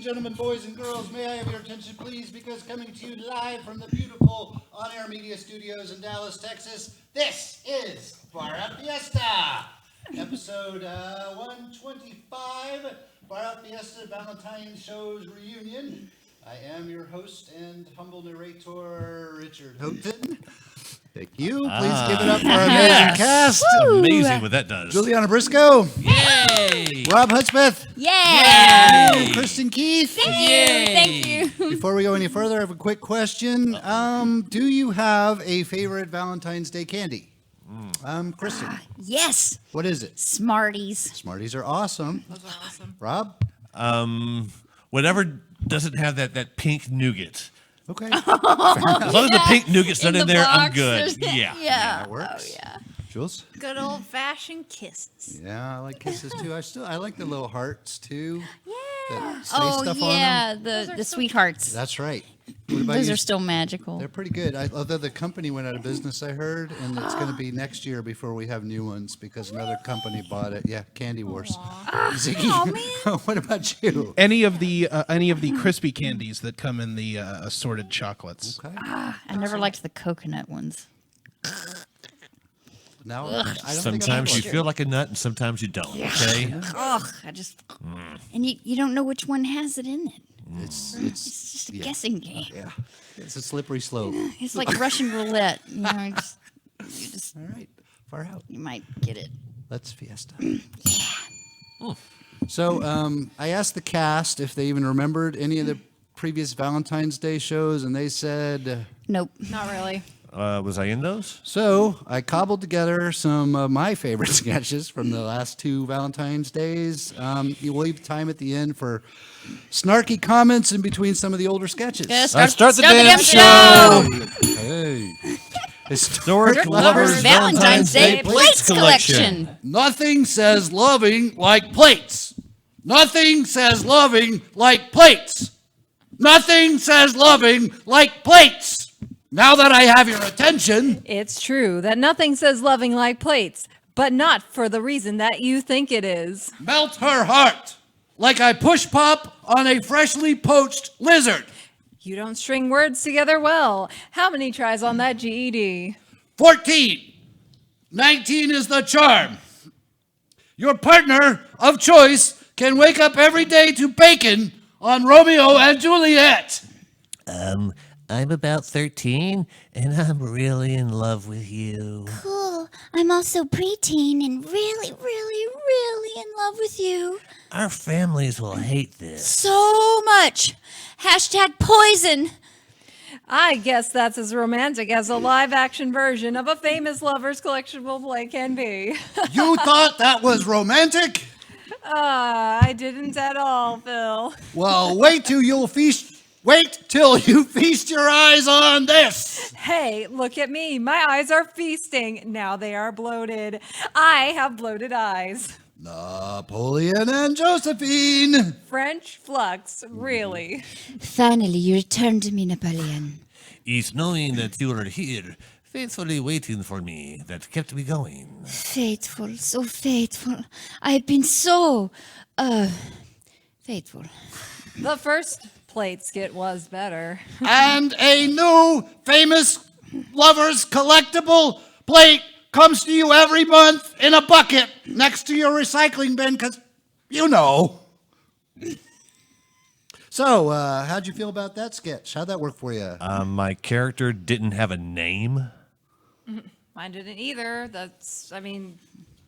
Gentlemen, boys and girls, may I have your attention, please? Because coming to you live from the beautiful on-air media studios in Dallas, Texas, this is Bar Up Fiesta, episode 125, Bar Up Fiesta Valentine's Show's reunion. I am your host and humble narrator, Richard Houghton. Thank you. Please give it up for our amazing cast. Woo! Amazing what that does. JuliAnna Briscoe. Yay! Robb Hudspeth. Yay! Kristin Keith. Thank you. Before we go any further, I have a quick question. Do you have a favorite Valentine's Day candy? Kristin. Yes. What is it? Smarties. Smarties are awesome. Those are awesome. Robb? Whatever doesn't have that pink nougat. Okay. As long as the pink nougat's not in there, I'm good. Yeah. That works. Oh, yeah. Jules? Good old-fashioned kisses. Yeah, I like kisses too. I like the little hearts too. Yeah. That say Oh, stuff yeah. on them. The sweethearts. That's right. What about Those you? are still magical. They're pretty good. Although the company went out of business, I heard, and it's going to be next year before we have new ones because another company bought it. Yeah, Candy Wars. Ziggy, what about you? Any of the crispy candies that come in the assorted chocolates. Okay. I never liked the coconut ones. Now, I don't Sometimes you think feel like a nut and sometimes you don't, okay? Ugh, and you don't know which one has it in it. It's It's just a guessing game. yeah, it's a slippery slope. It's like Russian roulette. You know, you just All right, far out. you might get it. Let's Fiesta. So I asked the cast if they even remembered any of the previous Valentine's Day shows, and they said. Nope. Not really. Was I in those? So I cobbled together some of my favorite sketches from the last two Valentine's Days. You'll leave time at the end for snarky comments in between some of the older sketches. Yeah, Start the damn damn show! Hey. Historic Lovers Valentine's Day Plates Collection. Nothing says loving like plates. Nothing says loving like plates. Nothing says loving like plates. Now that I have your attention. It's true that nothing says loving like plates, but not for the reason that you think it is. Melt her heart like I push pop on a freshly poached lizard. You don't string words together well. How many tries on that GED? 14. 19 is the charm. Your partner of choice can wake up every day to bacon on Romeo and Juliet. I'm about 13, and I'm really in love with you. Cool. I'm also preteen and really in love with you. Our families will hate this. So much. Hashtag poison. I guess that's as romantic as a live-action version of a famous lovers collectible play can be. You thought that was romantic? I didn't at all, Phil. Well, wait till you feast your eyes on this. Hey, look at me. My eyes are feasting. Now they are bloated. I have bloated eyes. Napoleon and Josephine. French flux, really. Finally, you returned to me, Napoleon. It's knowing that you are here, faithfully waiting for me, that kept me going. Faithful, so faithful. I have been so, faithful. The first plate skit was better. And a new famous lovers collectible plate comes to you every month in a bucket next to your recycling bin, because you know. So, how'd you feel about that sketch? How'd that work for you? My character didn't have a name. Mine didn't either.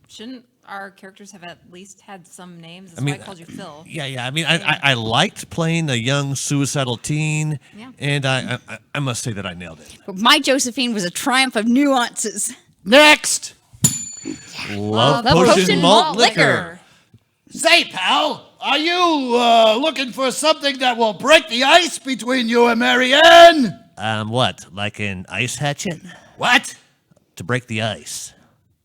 Shouldn't our characters have at least had some names? That's why I called you Phil. Yeah. I mean, I liked playing a young suicidal teen, and I must say that I nailed it. My Josephine was a triumph of nuances. Next! Love Potion Potion Malt Liquor. Say, pal, are you looking for something that will break the ice between you and Marianne? What? Like an ice hatchet? What? To break the ice.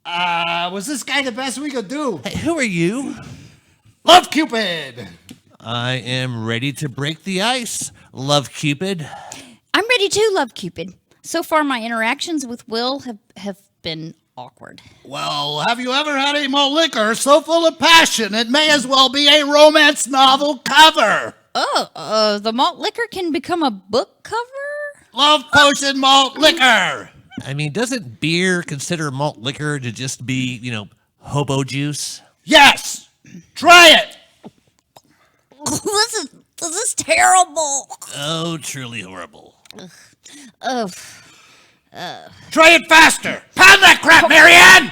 Was this guy the best we could do? Hey, who are you? Love Cupid! I am ready to break the ice, Love Cupid. I'm ready too, Love Cupid. So far, my interactions with Will have been awkward. Well, have you ever had a malt liquor so full of passion it may as well be a romance novel cover? The malt liquor can become a book cover? Love Potion Malt Liquor! I mean, doesn't beer consider malt liquor to just be, hobo juice? Yes! Try it! This is terrible. Oh, truly horrible. Try it faster! Pound that crap, Marianne!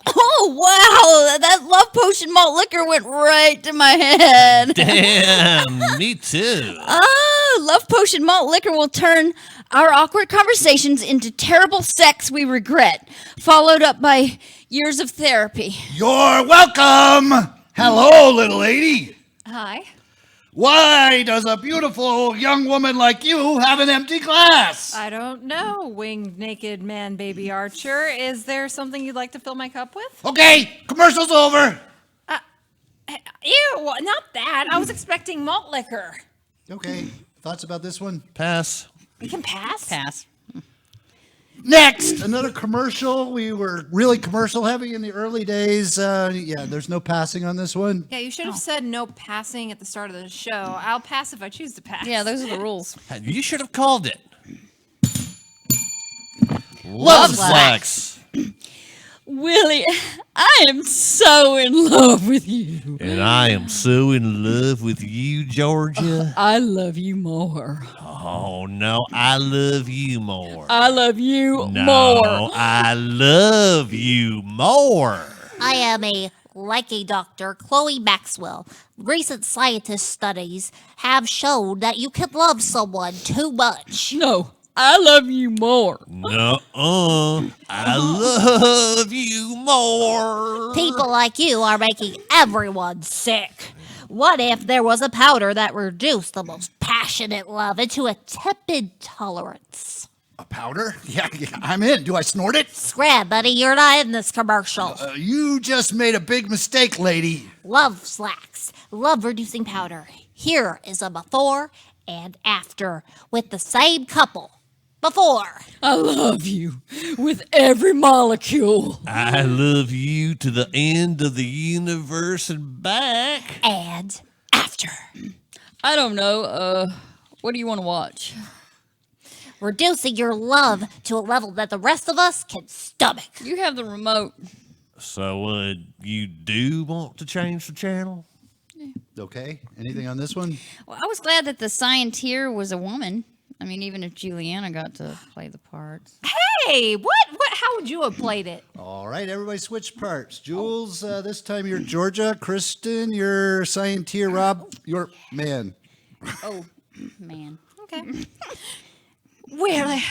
Oh, wow. That Love Potion Malt Liquor went right to my head. Damn, me too. Love Potion Malt Liquor will turn our awkward conversations into terrible sex we regret, followed up by years of therapy. You're welcome! Hello, little lady! Hi. Why does a beautiful young woman like you have an empty glass? I don't know, winged naked man baby Archer. Is there something you'd like to fill my cup with? Okay, commercial's over. Ew, not that. I was expecting malt liquor. Okay, thoughts about this one? Pass. We can pass? Pass. Next, another commercial. We were really commercial heavy in the early days. There's no passing on this one. Yeah, you should have said no passing at the start of the show. I'll pass if I choose to pass. Yeah, those are the rules. You should have called it. Love Slacks. Willie, I am so in love with you. And I am so in love with you, Georgia. I love you more. Oh, no, I love you more. I love you No, more. I love you more. I am a Doctor Chloe Maxwell. Recent scientist studies have shown that you can love someone too much. No, I love you more. I love you more. People like you are making everyone sick. What if there was a powder that reduced the most passionate love into a tepid tolerance? A powder? Yeah, I'm in. Do I snort it? Scram, buddy, you're not in this commercial. You just made a big mistake, lady. Love Slacks, love reducing powder. Here is a before and after with the same couple. Before. I love you with every molecule. I love you to the end of the universe and back. And after. I don't know. What do you want to watch? Reducing your love to a level that the rest of us can stomach. You have the remote. So, you do want to change the channel? Okay, anything on this one? Well, I was glad that the scienteer was a woman. I mean, even if JuliAnna got to play the parts. Hey, what? How would you have played it? All right, everybody switch parts. Jules, this time you're Georgia. Kristin, you're scienteer. Robb, you're man. Oh, man. Okay. Willie,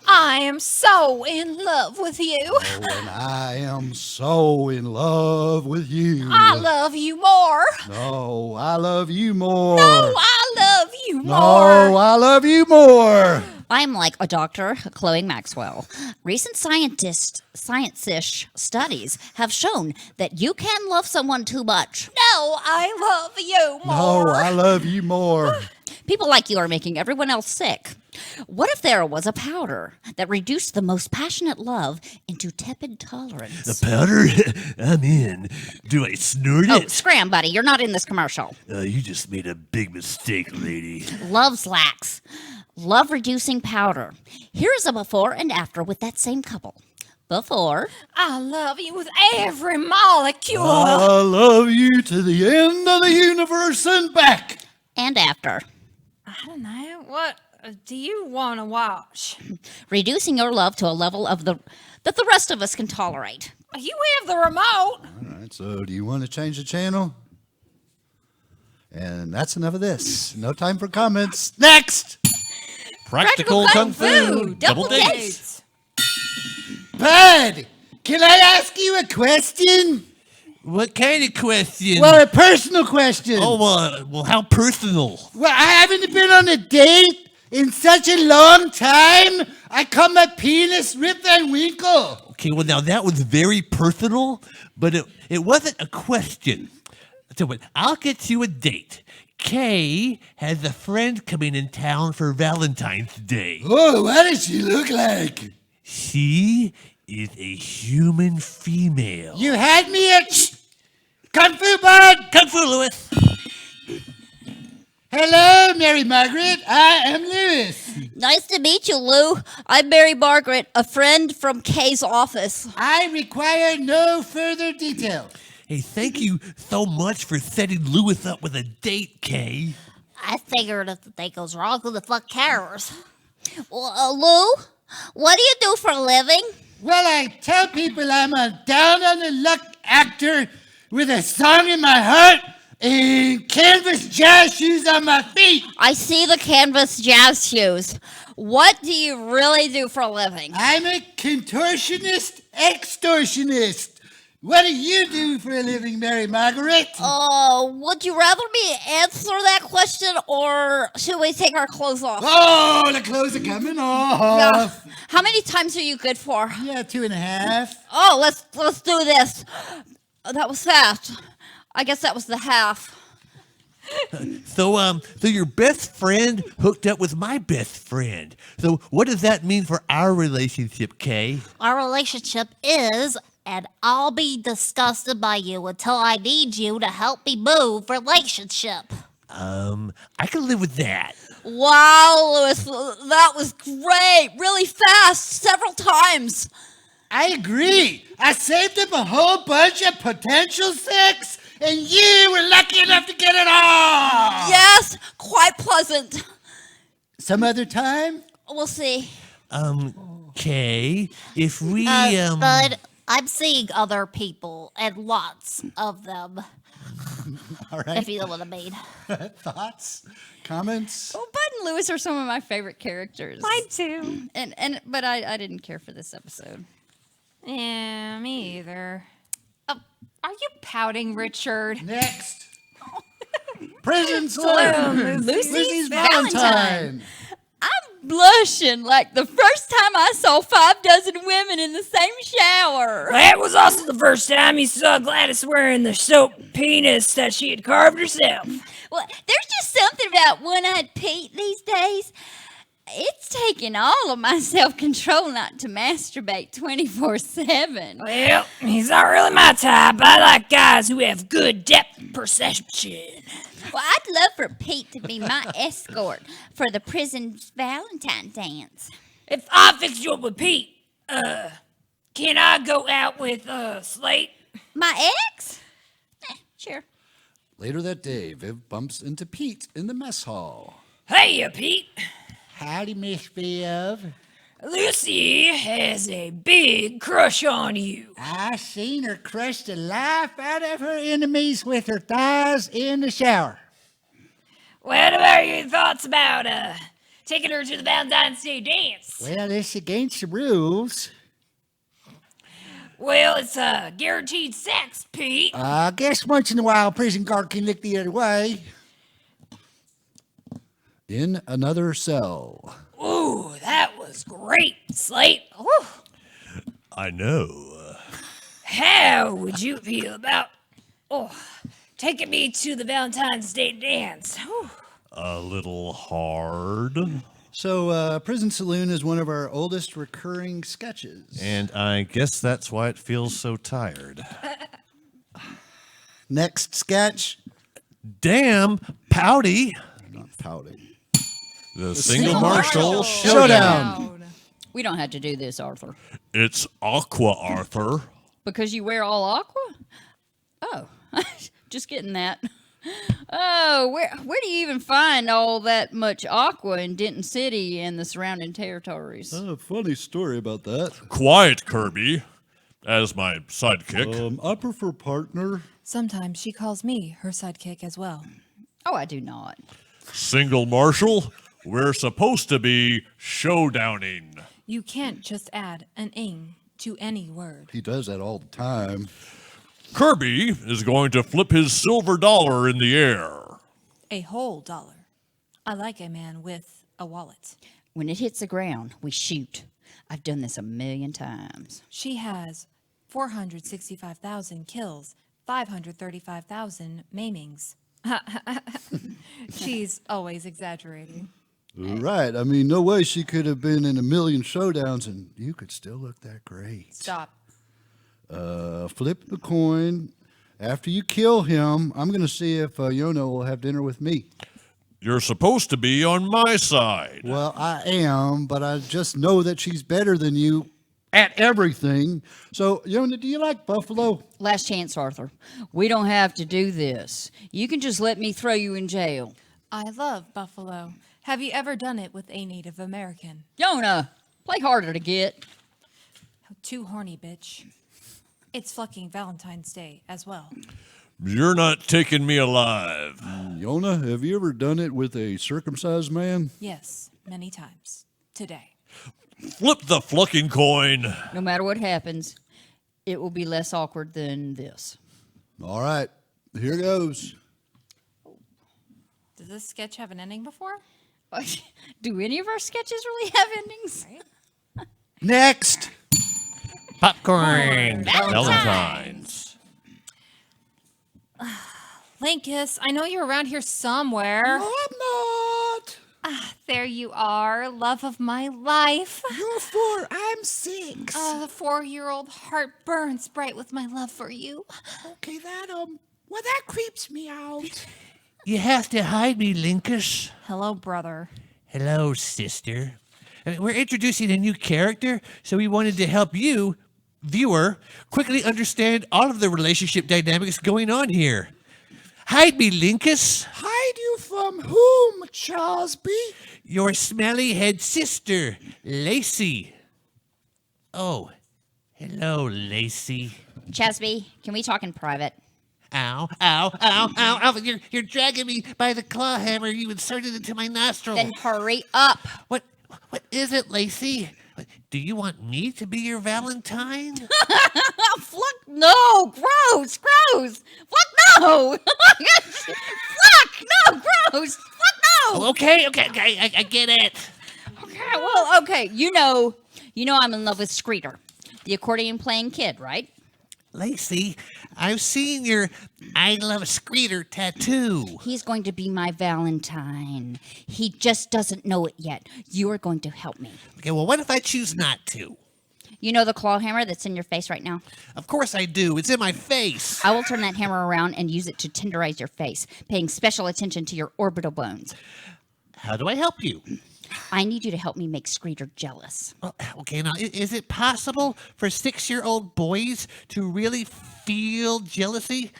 I am so in love with you. Oh, and I am so in love with you. I love you more. No, I love you more. No, I love you No, more. I love you more. I'm like a Dr. Chloe Maxwell. Recent science-ish studies have shown that you can love someone too much. No, I love you more. No, I love you more. People like you are making everyone else sick. What if there was a powder that reduced the most passionate love into tepid tolerance? The powder? I'm in. Do I snort Oh, it? scram, buddy. You're not in this commercial. You just made a big mistake, lady. Love Slacks. Love reducing powder. Here's a before and after with that same couple. Before. I love you with every molecule. I love you to the end of the universe and back. And after. I don't know. What do you want to watch? Reducing your love to a level of that the rest of us can tolerate. You have the remote. All right, so do you want to change the channel? And that's enough of this. No time for comments. Next! Practical Kung Fu. Double dates. Bad! Can I ask you a question? What kind of question? Well, a personal question. well, how personal? Well, I haven't been on a date in such a long time. I call my penis Rip Van Winkle. Okay, well, now that was very personal, but it wasn't a question. So, but I'll get you a date. Kay has a friend coming in town for Valentine's Day. Oh, what does she look like? She is a human female. You had me at Kung Fu Bud. Kung Fu, Lewis. Hello, Mary Margaret. I am Lewis. Nice to meet you, Lou. I'm Mary Margaret, a friend from Kay's office. I require no further detail. Hey, thank you so much for setting Lewis up with a date, Kay. I figured if the thing goes wrong, who the fuck cares? Well, Lou, what do you do for a living? Well, I tell people I'm a down-on-the-luck actor with a song in my heart and canvas jazz shoes on my feet. I see the canvas jazz shoes. What do you really do for a living? I'm a contortionist extortionist. What do you do for a living, Mary Margaret? Would you rather me answer that question, or should we take our clothes off? Oh, the clothes are coming off. Yeah. How many times are you good for? Yeah, 2.5. Oh, let's do this. That was fast. I guess that was the half. So your best friend hooked up with my best friend. So what does that mean for our relationship, Kay? Our relationship is, and I'll be disgusted by you until I need you to help me move relationship. I can live with that. Wow, Lewis, that was great. Really fast, several times. I agree. I saved up a whole bunch of potential sex, and you were lucky enough to get it all. Yes, quite pleasant. Some other time? We'll see. Kay, if we, Bud, I'm seeing other people, and lots of them, All right. if you know what I mean. Thoughts? Comments? Well, Bud and Lewis are some of my favorite characters. Mine too. But I didn't care for this episode. Yeah, me either. Are you pouting, Richard? Next. Prison Saloon. Lucy's Valentine. I'm blushing like the first time I saw 5 women in the same shower. That was also the first time he saw Gladys wearing the soap penis that she had carved herself. Well, there's just something about one-eyed Pete these days. It's taking all of my self-control not to masturbate 24/7. Well, he's not really my type. I like guys who have good depth perception. Well, I'd love for Pete to be my escort for the prison's Valentine dance. If I fix you up with Pete, can I go out with Slate? My ex? Sure. Later that day, Viv bumps into Pete in the mess hall. Hey, Pete. Howdy, Miss Viv. Lucy has a big crush on you. I seen her crush the life out of her enemies with her thighs in the shower. What about your thoughts about taking her to the Valentine's Day dance? Well, it's against the rules. Well, it's guaranteed sex, Pete. I guess once in a while, prison guard can look the other way. In another cell. Ooh, that was great, Slate. Whew. I know. How would you feel about taking me to the Valentine's Day dance? Whew. A little hard. So, Prison Saloon is one of our oldest recurring sketches. And I guess that's why it feels so tired. Next sketch. Damn, Pouty. Not pouty. The Single Marshal Showdown. We don't have to do this, Arthur. It's Aqua Arthur. Because you wear all aqua? Oh, just getting that. Oh, where do you even find all that much aqua in Denton City and the surrounding territories? Funny story about that. Quiet, Kirby. As my sidekick. I prefer partner. Sometimes she calls me her sidekick as well. Oh, I do not. Single Marshal, we're supposed to be showdowning. You can't just add an ing to any word. He does that all the time. Kirby is going to flip his silver dollar in the air. A whole dollar. I like a man with a wallet. When it hits the ground, we shoot. I've done this 1,000,000 times. She has 465,000 kills, 535,000 maimings. She's always exaggerating. Right. I mean, no way she could have been in 1,000,000 showdowns and you could still look that great. Stop. Flip the coin. After you kill him, I'm going to see if Yona will have dinner with me. You're supposed to be on my side. Well, I am, but I just know that she's better than you at everything. So, Yona, do you like buffalo? Last chance, Arthur. We don't have to do this. You can just let me throw you in jail. I love buffalo. Have you ever done it with a Native American? Yona, play harder to get. Too horny, bitch. It's fucking Valentine's Day as well. You're not taking me alive. Yona, have you ever done it with a circumcised man? Yes, many times. Today. Flip the flucking coin. No matter what happens, it will be less awkward than this. All right, here goes. Does this sketch have an ending before? Do any of our sketches really have endings? Next. Popcorn. Valentines. Linkous, I know you're around here somewhere. No, I'm not. There you are, love of my life. You're 4, I'm 6. The 4-year-old heart burns bright with my love for you. Okay, that creeps me out. You have to hide me, Linkous. Hello, brother. Hello, sister. We're introducing a new character, so we wanted to help you, viewer, quickly understand all of the relationship dynamics going on here. Hide me, Linkous. Hide you from whom, Charlesby? Your smelly head sister, Lacey. Oh, hello, Lacey. Chesby, can we talk in private? Ow, ow, ow, ow, ow. You're dragging me by the claw hammer you inserted into my nostril. Then hurry up. What is it, Lacey? Do you want me to be your Valentine? Fluck, no, gross. Fluck, no. Fluck, no, gross. Fluck, no. Oh, okay, I get it. Okay. You know I'm in love with Screeter, the accordion playing kid, right? Lacey, I've seen your I Love Screeter tattoo. He's going to be my Valentine. He just doesn't know it yet. You are going to help me. Okay, well, what if I choose not to? You know the claw hammer that's in your face right now? Of course I do. It's in my face. I will turn that hammer around and use it to tenderize your face, paying special attention to your orbital bones. How do I help you? I need you to help me make Screeter jealous. Well, okay, now, is it possible for 6-year-old boys to really feel jealousy?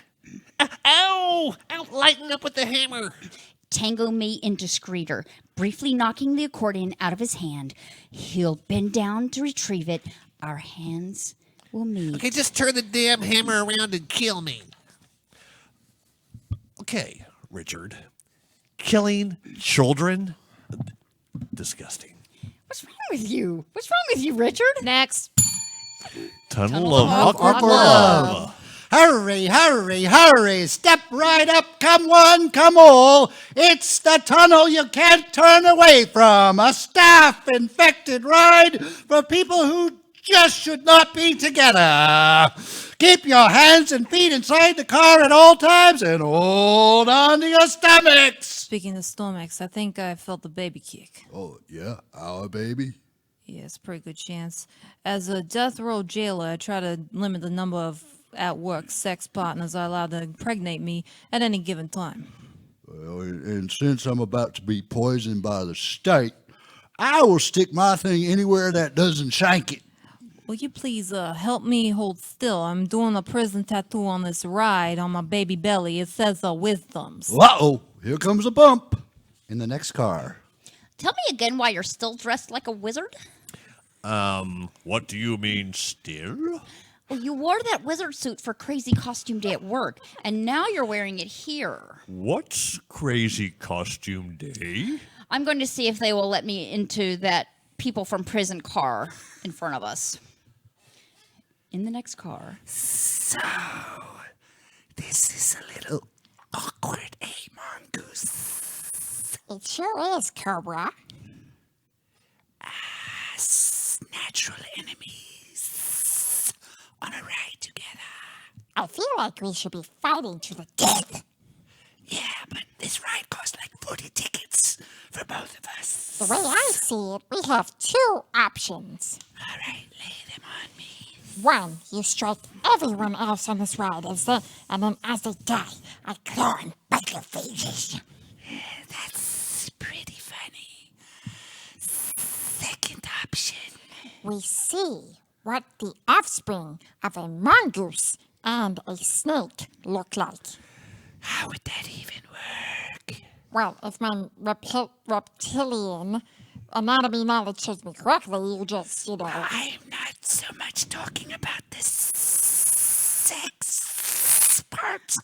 Ow! Lighten up with the hammer. Tango me into Screeter, briefly knocking the accordion out of his hand. He'll bend down to retrieve it. Our hands will meet. Okay, just turn the damn hammer around and kill me. Okay, Richard. Killing children? Disgusting. What's wrong with you? What's wrong with you, Richard? Next. Tunnel of awkward love. love. Hurry, step right up, come one, come all. It's the tunnel you can't turn away from. A staff-infected ride for people who just should not be together. Keep your hands and feet inside the car at all times and hold on to your stomachs. Speaking of stomachs, I think I felt the baby kick. Oh, yeah, our baby. Yeah, it's a pretty good chance. As a death row jailer, I try to limit the number of at-work sex partners I allow to impregnate me at any given time. Well, and since I'm about to be poisoned by the state, I will stick my thing anywhere that doesn't shank it. Will you please help me hold still? I'm doing a prison tattoo on this ride on my baby belly. It says wisdoms. Uh-oh, here comes a bump in the next car. Tell me again why you're still dressed like a wizard? What do you mean still? Well, you wore that wizard suit for Crazy Costume Day at work, and now you're wearing it here. What's Crazy Costume Day? I'm going to see if they will let me into that people from prison car in front of us. in the next car. So, this is a little awkward, eh, Mongoose? It sure is, Cobra. Natural enemies on a ride together. I feel like we should be fighting to the death. Yeah, but this ride costs like 40 tickets for both of us. The way I see it, we have two options. All right, lay them on me. One, you strike everyone else on this ride, and then as they die, I claw and bite their faces. That's pretty funny. Second option. We see what the offspring of a mongoose and a snake look like. How would that even work? Well, if my reptilian anatomy knowledge serves me correctly, you just, I'm not so much talking about the sex part.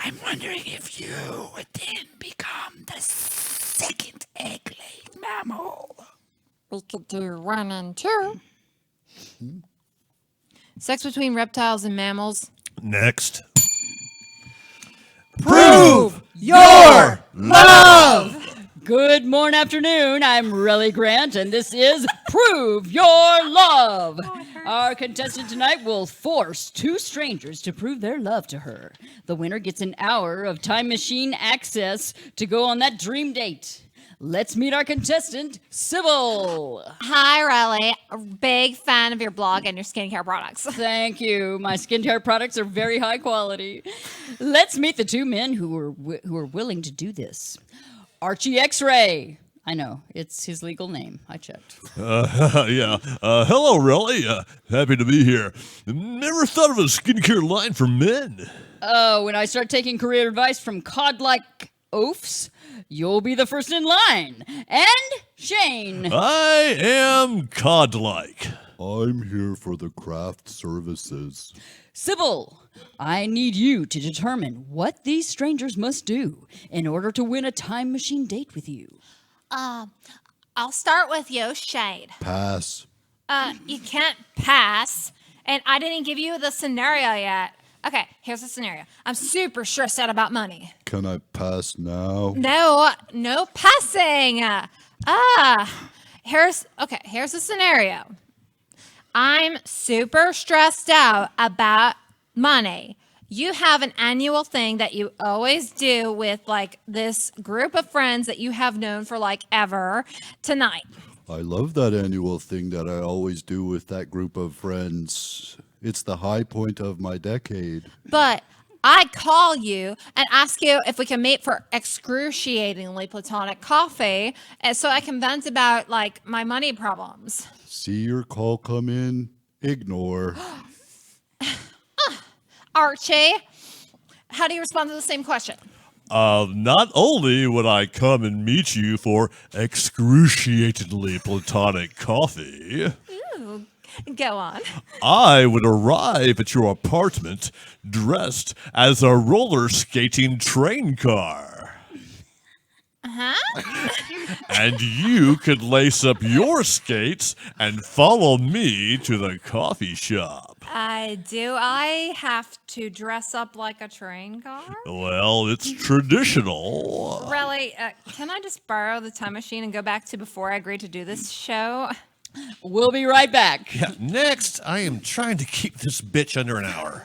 I'm wondering if you would then become the second egg-laying mammal. We could do 1 and 2. Sex between reptiles and mammals. Next. Prove your love. Good morning, afternoon. I'm Relly Grant, and this is Prove Your Love. Our contestant tonight will force two strangers to prove their love to her. The winner gets an hour of time machine access to go on that dream date. Let's meet our contestant, Sybil. Hi, Riley. A big fan of your blog and your skincare products. Thank you. My skincare products are very high quality. Let's meet the two men who are willing to do this. Archie X-Ray. I know, it's his legal name. I checked. Yeah. Hello, Relly. Happy to be here. Never thought of a skincare line for men. Oh, when I start taking career advice from cod-like oafs, you'll be the first in line. And Shane. I am cod-like. I'm here for the craft services. Sybil, I need you to determine what these strangers must do in order to win a time machine date with you. I'll start with you, Shade. Pass. You can't pass, and I didn't give you the scenario yet. Okay, here's the scenario. I'm super stressed out about money. Can I pass now? No passing. Here's the scenario. I'm super stressed out about money. You have an annual thing that you always do with like this group of friends that you have known for like ever tonight. I love that annual thing that I always do with that group of friends. It's the high point of my decade. But I call you and ask you if we can meet for excruciatingly platonic coffee, and so I can vent about like my money problems. See your call come in, ignore. Archie, how do you respond to the same question? Not only would I come and meet you for excruciatingly platonic coffee, Ooh, go on. I would arrive at your apartment dressed as a roller skating train car. And you could lace up your skates and follow me to the coffee shop. Do I have to dress up like a train car? Well, it's traditional. Really? Can I just borrow the time machine and go back to before I agreed to do this show? We'll be right back. Yeah, next, I am trying to keep this bitch under an hour.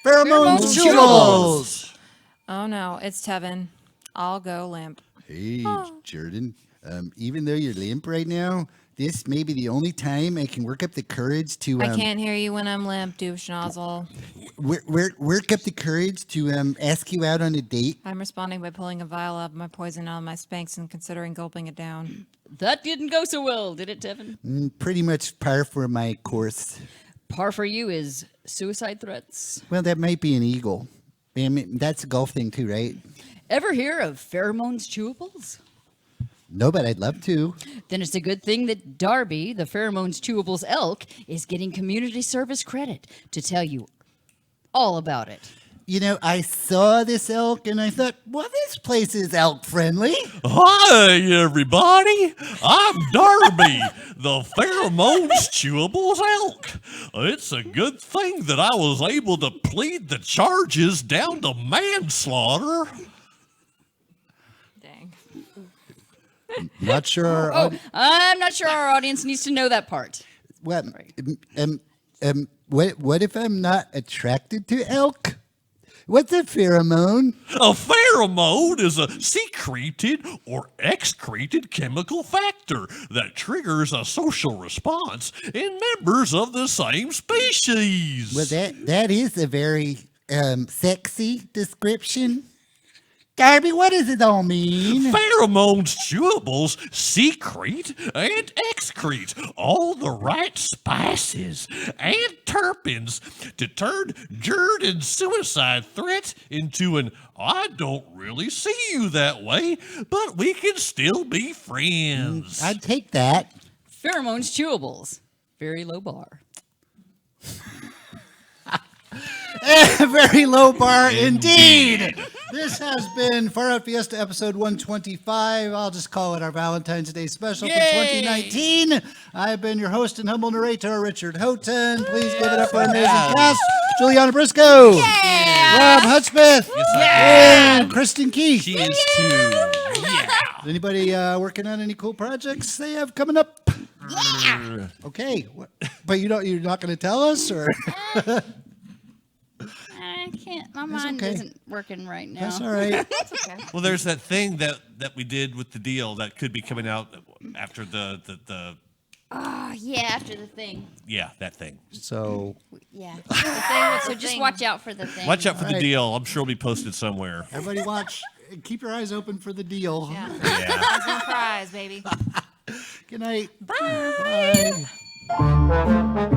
Pheromones Chewables! Oh no, it's Tevin. I'll go limp. Hey, Jordan. Even though you're limp right now, this may be the only time I can work up the courage to. I can't hear you when I'm limp, douche nozzle. Work up the courage to ask you out on a date. I'm responding by pulling a vial of my poison out of my Spanx and considering gulping it down. That didn't go so well, did it, Tevin? Pretty much par for my course. Par for you is suicide threats. Well, that might be an eagle. I mean, that's a golf thing too, right? Ever hear of pheromones chewables? No, but I'd love to. Then it's a good thing that Darby, the pheromones chewables elk, is getting community service credit to tell you all about it. I saw this elk and I thought, well, this place is elk friendly. Hi, everybody. I'm Darby, the Pheromones Chewables Elk. It's a good thing that I was able to plead the charges down to manslaughter. Dang. Not sure. I'm not sure our audience needs to know that part. What if I'm not attracted to elk? What's a pheromone? A pheromone is a secreted or excreted chemical factor that triggers a social response in members of the same species. Well, that is a very sexy description. Darby, what does it all mean? Pheromones chewables secrete and excrete all the right spices and terpenes to turn dirt and suicide threat into an I don't really see you that way, but we can still be friends. I'd take that. Pheromones chewables. Very low bar. Very low bar indeed. This has been Far Out Fiesta episode 125. I'll just call it our Valentine's Day special for 2019. I've been your host and humble narrator, Richard Houghton. Please give it up for our amazing cast. JuliAnna Briscoe. Robb Hudspeth. And Kristin Keith. She is too. Yeah. Is anybody working on any cool projects they have coming up? Yeah. Okay. But you're not going to tell us, or? I can't. My mind isn't working right now. That's all right. That's okay. Well, there's that thing that we did with the deal that could be coming out after the Oh, yeah, after the thing. yeah, that thing. So, Yeah. The thing with So the just thing. watch out for the thing. Watch out for the Right. deal. I'm sure it'll be posted somewhere. everybody watch. Keep your eyes open for the deal. Yeah. Yeah. That's my prize, baby. Good night. Bye. Bye.